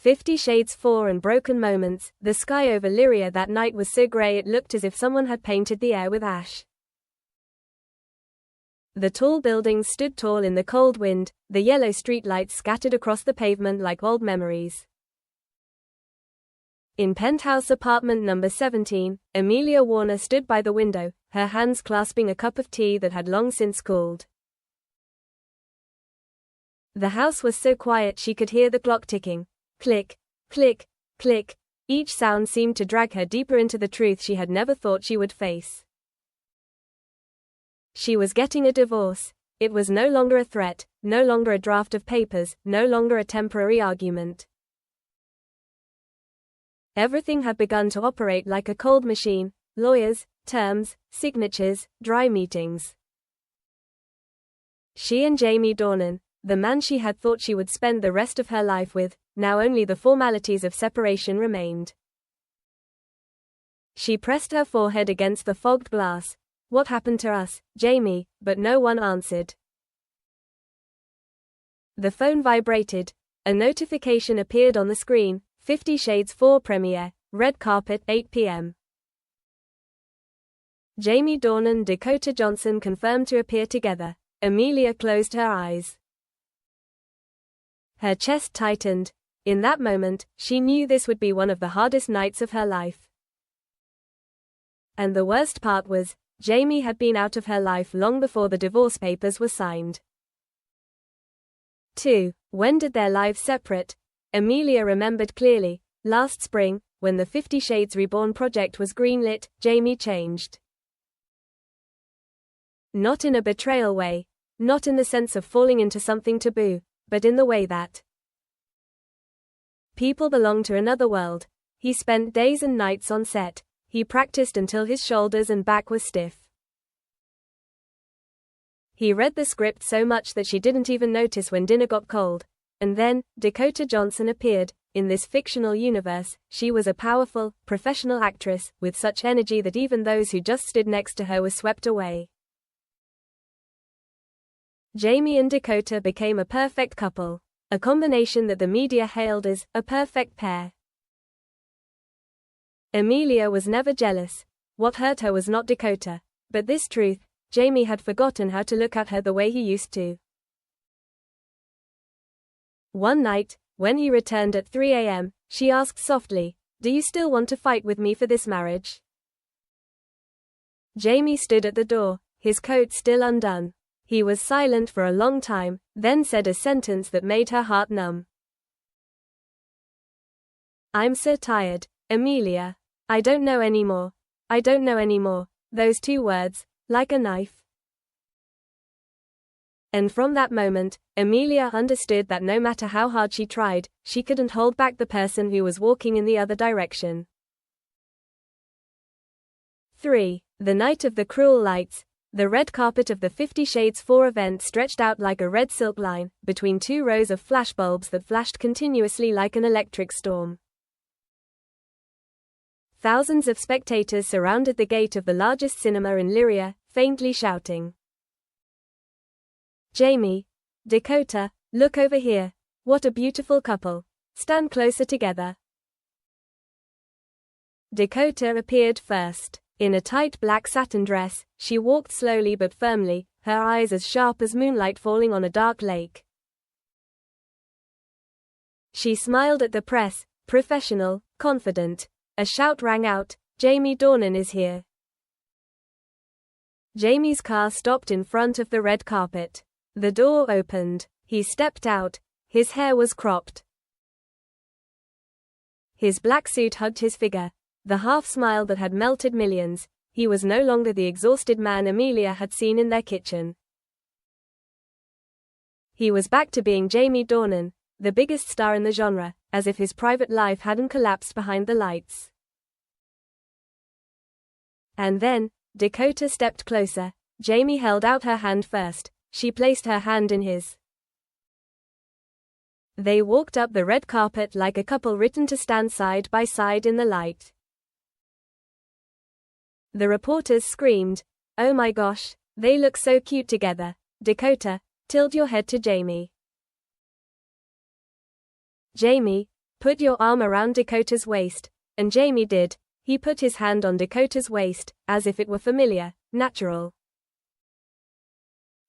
50 Shades 4 and Broken Moments. The sky over Lyria that night was so grey it looked as if someone had painted the air with ash. The tall buildings stood tall in the cold wind, the yellow streetlights scattered across the pavement like old memories. In penthouse apartment number 17, Amelia Warner stood by the window, her hands clasping a cup of tea that had long since cooled. The house was so quiet she could hear the clock ticking. Click, click, click. Each sound seemed to drag her deeper into the truth she had never thought she would face. She was getting a divorce. It was no longer a threat, no longer a draft of papers, no longer a temporary argument. Everything had begun to operate like a cold machine: lawyers, terms, signatures, dry meetings. She and Jamie Dornan, the man she had thought she would spend the rest of her life with, now only the formalities of separation remained. She pressed her forehead against the fogged glass. What happened to us, Jamie? But no one answered. The phone vibrated. A notification appeared on the screen. 50 Shades 4 premiere, red carpet, 8 p.m. Jamie Dornan and Dakota Johnson confirmed to appear together. Amelia closed her eyes. Her chest tightened. In that moment, she knew this would be one of the hardest nights of her life. And the worst part was, Jamie had been out of her life long before the divorce papers were signed. 2. When did their lives separate? Amelia remembered clearly. Last spring, when the 50 Shades Reborn project was greenlit, Jamie changed. Not in a betrayal way. Not in the sense of falling into something taboo, but in the way that people belong to another world. He spent days and nights on set. He practiced until his shoulders and back were stiff. He read the script so much that she didn't even notice when dinner got cold. And then, Dakota Johnson appeared. In this fictional universe, she was a powerful, professional actress, with such energy that even those who just stood next to her were swept away. Jamie and Dakota became a perfect couple. A combination that the media hailed as a perfect pair. Amelia was never jealous. What hurt her was not Dakota, but this truth: Jamie had forgotten how to look at her the way he used to. One night, when he returned at 3 a.m., she asked softly, "Do you still want to fight with me for this marriage?" Jamie stood at the door, his coat still undone. He was silent for a long time, then said a sentence that made her heart numb. "I'm so tired, Amelia. I don't know anymore. I don't know anymore." Those two words, like a knife. And from that moment, Amelia understood that no matter how hard she tried, she couldn't hold back the person who was walking in the other direction. 3. The night of the cruel lights. The red carpet of the 50 Shades 4 event stretched out like a red silk line, between two rows of flashbulbs that flashed continuously like an electric storm. Thousands of spectators surrounded the gate of the largest cinema in Lyria, faintly shouting, "Jamie, Dakota, look over here. What a beautiful couple. Stand closer together." Dakota appeared first. In a tight black satin dress, she walked slowly but firmly, her eyes as sharp as moonlight falling on a dark lake. She smiled at the press, professional, confident. A shout rang out, "Jamie Dornan is here." Jamie's car stopped in front of the red carpet. The door opened. He stepped out. His hair was cropped. His black suit hugged his figure. The half-smile that had melted millions. He was no longer the exhausted man Amelia had seen in their kitchen. He was back to being Jamie Dornan, the biggest star in the genre, as if his private life hadn't collapsed behind the lights. And then, Dakota stepped closer. Jamie held out her hand first. She placed her hand in his. They walked up the red carpet like a couple written to stand side by side in the light. The reporters screamed, "Oh my gosh, they look so cute together." Dakota, tilt your head to Jamie. Jamie, Put your arm around Dakota's waist. And Jamie did. He put his hand on Dakota's waist, as if it were familiar, natural.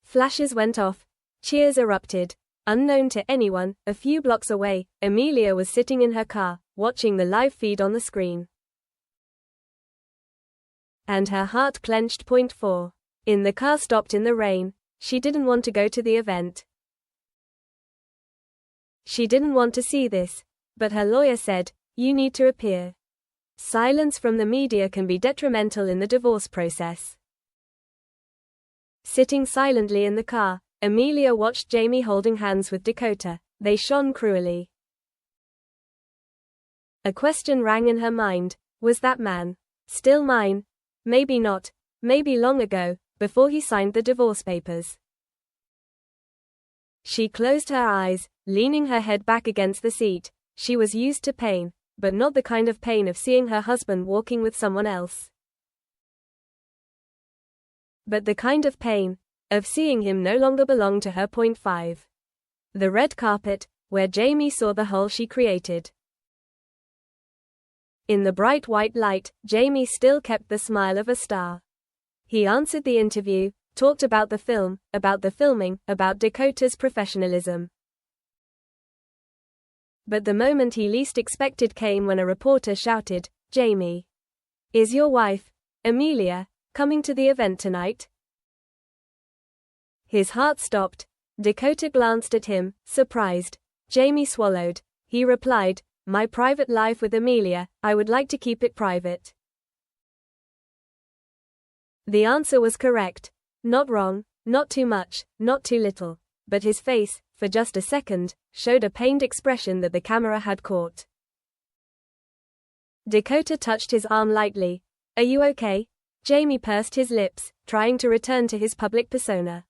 Flashes went off. Cheers erupted. Unknown to anyone, a few blocks away, Amelia was sitting in her car, watching the live feed on the screen. And her heart clenched. Point 4. In the car stopped in the rain. She didn't want to go to the event. She didn't want to see this. But her lawyer said, "You need to appear." Silence from the media can be detrimental in the divorce process. Sitting silently in the car, Amelia watched Jamie holding hands with Dakota. They shone cruelly. A question rang in her mind. Was that man still mine? Maybe not. Maybe long ago, before he signed the divorce papers. She closed her eyes, leaning her head back against the seat. She was used to pain, but not the kind of pain of seeing her husband walking with someone else. But the kind of pain of seeing him no longer belong to her. Point 5. The red carpet, where Jamie saw the hole she created. In the bright white light, Jamie still kept the smile of a star. He answered the interview, talked about the film, about the filming, about Dakota's professionalism. But the moment he least expected came when a reporter shouted, "Jamie, is your wife, Amelia, coming to the event tonight?" His heart stopped. Dakota glanced at him, surprised. Jamie swallowed. He replied, "My private life with Amelia, I would like to keep it private." The answer was correct. Not wrong, not too much, not too little. But his face, for just a second, showed a pained expression that the camera had caught. Dakota touched his arm lightly. "Are you okay?" Jamie pursed his lips, trying to return to his public persona.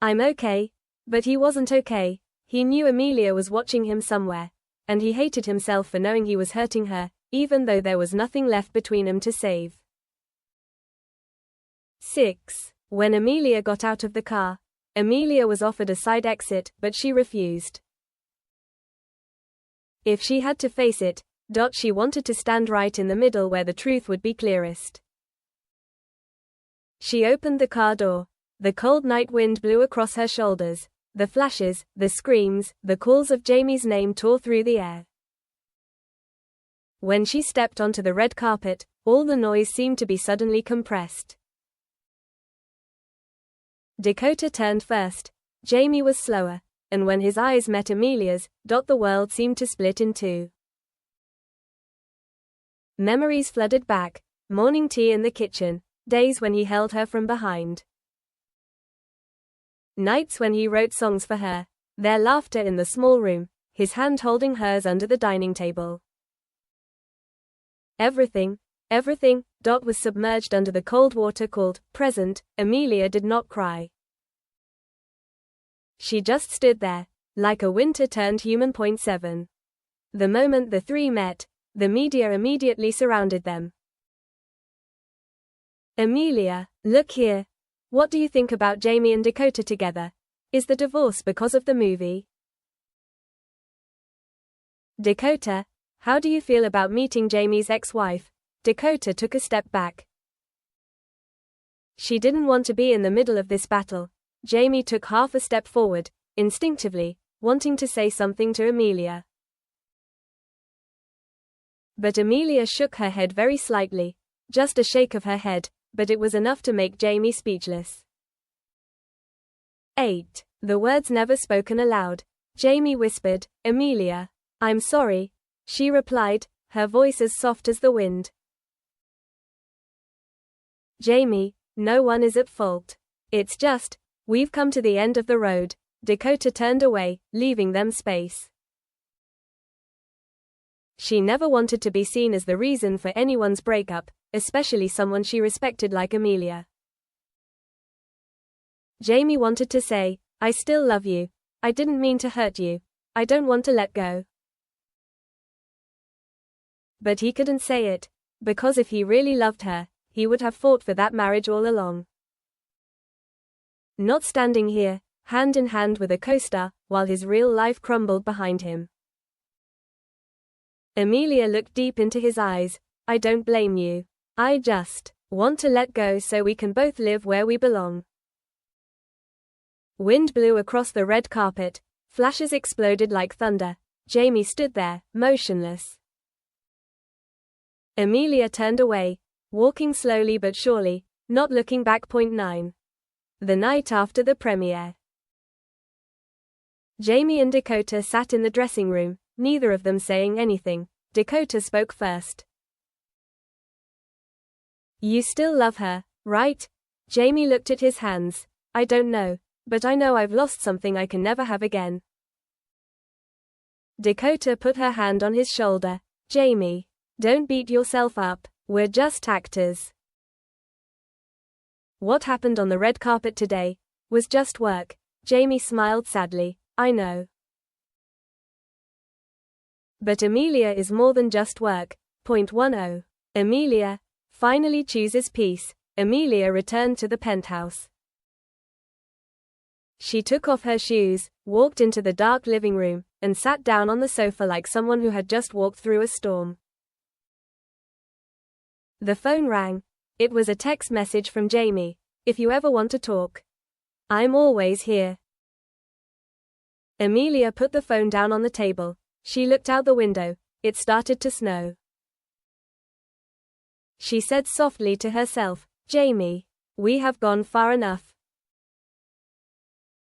"I'm okay." But he wasn't okay. He knew Amelia was watching him somewhere. And he hated himself for knowing he was hurting her, even though there was nothing left between them to save. 6. When Amelia got out of the car, Amelia was offered a side exit, but she refused. If she had to face it, she wanted to stand right in the middle where the truth would be clearest. She opened the car door. The cold night wind blew across her shoulders. The flashes, the screams, the calls of Jamie's name tore through the air. When she stepped onto the red carpet, all the noise seemed to be suddenly compressed. Dakota turned first. Jamie was slower, and when his eyes met Amelia's, the world seemed to split in two. Memories flooded back. Morning tea in the kitchen. Days when he held her from behind. Nights when he wrote songs for her. Their laughter in the small room, his hand holding hers under the dining table. Everything was submerged under the cold water called present. Amelia did not cry. She just stood there, like a winter-turned human. Point 7. The moment the three met, the media immediately surrounded them. "Amelia, look here. What do you think about Jamie and Dakota together? Is the divorce because of the movie?" "Dakota, how do you feel about meeting Jamie's ex-wife?" Dakota took a step back. She didn't want to be in the middle of this battle. Jamie took half a step forward, instinctively, wanting to say something to Amelia. But Amelia shook her head very slightly, just a shake of her head, but it was enough to make Jamie speechless. 8. The words never spoken aloud. Jamie whispered, "Amelia, I'm sorry." She replied, her voice as soft as the wind. "Jamie, no one is at fault. It's just, we've come to the end of the road." Dakota turned away, leaving them space. She never wanted to be seen as the reason for anyone's breakup, especially someone she respected like Amelia. Jamie wanted to say, "I still love you. I didn't mean to hurt you. I don't want to let go." But he couldn't say it, because if he really loved her, he would have fought for that marriage all along. Not standing here, hand in hand with a co-star, while his real life crumbled behind him. Amelia looked deep into his eyes. I don't blame you. I just want to let go so we can both live where we belong. Wind blew across the red carpet. Flashes exploded like thunder. Jamie stood there, motionless. Amelia turned away, walking slowly but surely, not looking back. 9. The night after the premiere. Jamie and Dakota sat in the dressing room, neither of them saying anything. Dakota spoke first. You still love her, right? Jamie looked at his hands. I don't know, but I know I've lost something I can never have again. Dakota put her hand on his shoulder. Jamie, don't beat yourself up. We're just actors. What happened on the red carpet today was just work. Jamie smiled sadly. I know. But Amelia is more than just work. 10. Amelia finally chooses peace. Amelia returned to the penthouse. She took off her shoes, walked into the dark living room, and sat down on the sofa like someone who had just walked through a storm. The phone rang. It was a text message from Jamie. If you ever want to talk, I'm always here. Amelia put the phone down on the table. She looked out the window. It started to snow. She said softly to herself, Jamie, we have gone far enough.